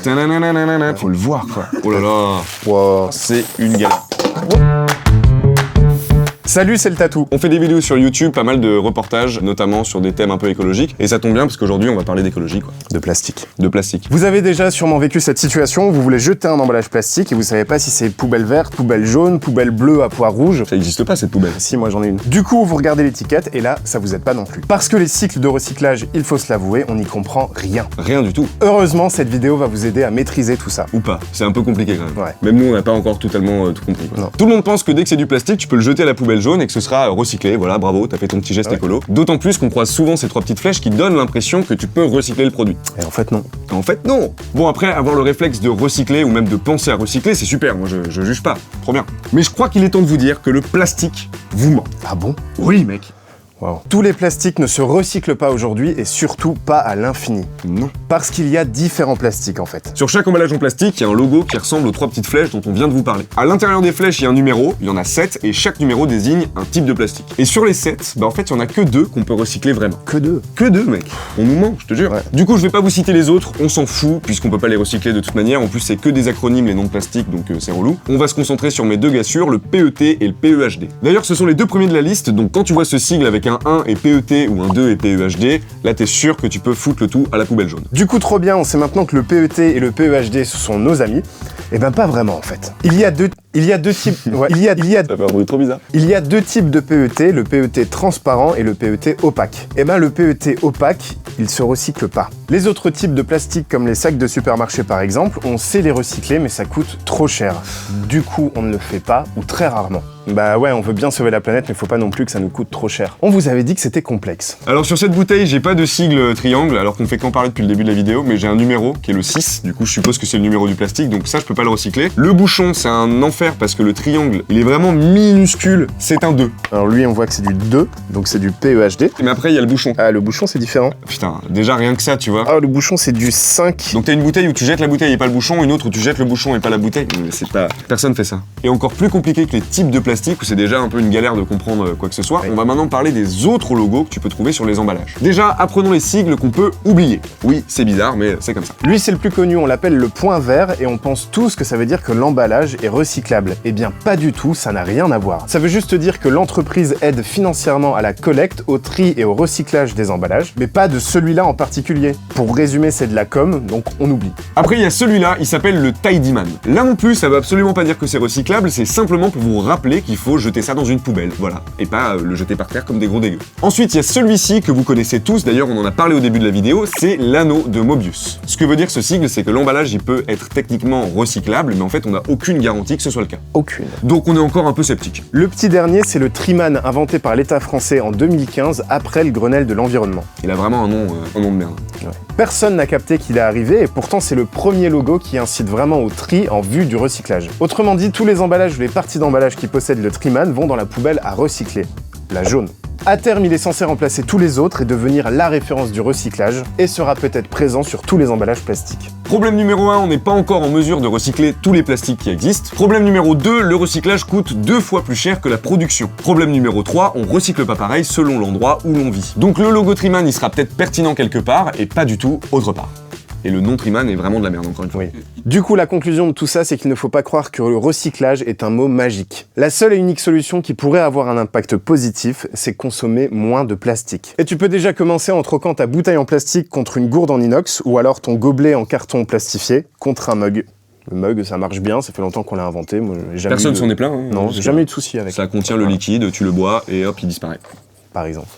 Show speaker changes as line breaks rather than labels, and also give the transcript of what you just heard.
Faut le voir, quoi.
Oh là là.
Wow.
C'est une galère.
Salut, c'est le Tatou.
On fait des vidéos sur YouTube, pas mal de reportages, notamment sur des thèmes un peu écologiques. Et ça tombe bien parce qu'aujourd'hui, on va parler d'écologie, quoi.
De plastique.
De plastique.
Vous avez déjà sûrement vécu cette situation où vous voulez jeter un emballage plastique et vous savez pas si c'est poubelle verte, poubelle jaune, poubelle bleue à pois rouge.
Ça n'existe pas, cette poubelle.
Si, moi j'en ai une. Du coup, vous regardez l'étiquette et là, ça vous aide pas non plus. Parce que les cycles de recyclage, il faut se l'avouer, on n'y comprend rien.
Rien du tout.
Heureusement, cette vidéo va vous aider à maîtriser tout ça.
Ou pas. C'est un peu compliqué quand même.
Ouais.
Même nous, on n'a pas encore totalement tout compris, quoi.
Non.
Tout le monde pense que dès que c'est du plastique, tu peux le jeter à la poubelle jaune et que ce sera recyclé. Voilà, bravo, t'as fait ton petit geste écolo. D'autant plus qu'on croise souvent ces trois petites flèches qui donnent l'impression que tu peux recycler le produit.
Et en fait, non.
En fait, non. Bon, après, avoir le réflexe de recycler ou même de penser à recycler, c'est super. Moi, je juge pas. Trop bien. Mais je crois qu'il est temps de vous dire que le plastique vous ment.
Ah bon?
Oui, mec.
Wow. Tous les plastiques ne se recyclent pas aujourd'hui et surtout pas à l'infini.
Non.
Parce qu'il y a différents plastiques en fait.
Sur chaque emballage en plastique, il y a un logo qui ressemble aux trois petites flèches dont on vient de vous parler. À l'intérieur des flèches, il y a un numéro, il y en a 7, et chaque numéro désigne un type de plastique. Et sur les 7, en fait, il y en a que 2 qu'on peut recycler vraiment.
Que 2?
Que 2, mec. On nous ment, je te jure.
Ouais.
Du coup, je vais pas vous citer les autres, on s'en fout, puisqu'on peut pas les recycler de toute manière. En plus, c'est que des acronymes, les noms de plastique, donc c'est relou. On va se concentrer sur mes deux gars sûrs, le PET et le PEHD. D'ailleurs, ce sont les deux premiers de la liste, donc quand tu vois ce sigle avec un 1 et PET ou un 2 et PEHD, là t'es sûr que tu peux foutre le tout à la poubelle jaune.
Du coup, trop bien, on sait maintenant que le PET et le PEHD ce sont nos amis. Eh ben pas vraiment en fait. Il y a deux types. Ouais, il y a
Ça fait un bruit trop bizarre.
Il y a deux types de PET, le PET transparent et le PET opaque. Eh ben le PET opaque, il se recycle pas. Les autres types de plastique comme les sacs de supermarché par exemple, on sait les recycler mais ça coûte trop cher. Du coup, on ne le fait pas ou très rarement. Bah ouais, on veut bien sauver la planète mais faut pas non plus que ça nous coûte trop cher. On vous avait dit que c'était complexe.
Alors sur cette bouteille, j'ai pas de sigle triangle, alors qu'on fait qu'en parler depuis le début de la vidéo, mais j'ai un numéro qui est le 6, du coup je suppose que c'est le numéro du plastique, donc ça je peux pas le recycler. Le bouchon, c'est un enfer parce que le triangle, il est vraiment minuscule, c'est un 2.
Alors lui, on voit que c'est du 2, donc c'est du PEHD.
Mais après, il y a le bouchon.
Ah, le bouchon c'est différent.
Putain, déjà rien que ça, tu vois.
Ah, le bouchon c'est du 5.
Donc t'as une bouteille où tu jettes la bouteille et pas le bouchon, une autre où tu jettes le bouchon et pas la bouteille. Mais c'est pas... Personne fait ça. Et encore plus compliqué que les types de plastique, où c'est déjà un peu une galère de comprendre quoi que ce soit,
Oui.
on va maintenant parler des autres logos que tu peux trouver sur les emballages. Déjà, apprenons les sigles qu'on peut oublier. Oui, c'est bizarre, mais c'est comme ça.
Lui, c'est le plus connu, on l'appelle le point vert et on pense tous que ça veut dire que l'emballage est recyclable. Eh bien, pas du tout, ça n'a rien à voir. Ça veut juste dire que l'entreprise aide financièrement à la collecte, au tri et au recyclage des emballages, mais pas de celui-là en particulier. Pour résumer, c'est de la com, donc on oublie.
Après, il y a celui-là, il s'appelle le Tidyman. Là non plus, ça veut absolument pas dire que c'est recyclable, c'est simplement pour vous rappeler qu'il faut jeter ça dans une poubelle, voilà, et pas le jeter par terre comme des gros dégueux. Ensuite, il y a celui-ci que vous connaissez tous, d'ailleurs on en a parlé au début de la vidéo, c'est l'anneau de Mobius. Ce que veut dire ce sigle, c'est que l'emballage, il peut être techniquement recyclable, mais en fait, on n'a aucune garantie que ce soit le cas.
Aucune.
Donc on est encore un peu sceptique.
Le petit dernier, c'est le Triman inventé par l'État français en 2015 après le Grenelle de l'environnement.
Il a vraiment un nom de merde.
Ouais. Personne n'a capté qu'il est arrivé et pourtant c'est le premier logo qui incite vraiment au tri en vue du recyclage. Autrement dit, tous les emballages ou les parties d'emballage qui possèdent le Triman vont dans la poubelle à recycler. La jaune. À terme, il est censé remplacer tous les autres et devenir la référence du recyclage et sera peut-être présent sur tous les emballages plastiques.
Problème numéro 1, on n'est pas encore en mesure de recycler tous les plastiques qui existent. Problème numéro 2, le recyclage coûte 2 fois plus cher que la production. Problème numéro 3, on recycle pas pareil selon l'endroit où l'on vit. Donc le logo Triman, il sera peut-être pertinent quelque part et pas du tout autre part. Et le nom Triman est vraiment de la merde, encore une fois.
Oui. Du coup, la conclusion de tout ça, c'est qu'il ne faut pas croire que le recyclage est un mot magique. La seule et unique solution qui pourrait avoir un impact positif, c'est consommer moins de plastique. Et tu peux déjà commencer en troquant ta bouteille en plastique contre une gourde en inox, ou alors ton gobelet en carton plastifié contre un mug. Le mug, ça marche bien, ça fait longtemps qu'on l'a inventé. Moi, j'ai jamais
Personne s'en est plaint. Hein,
Non, j'ai jamais eu de souci avec.
Ça contient le liquide, tu le bois et hop, il disparaît.
Par exemple.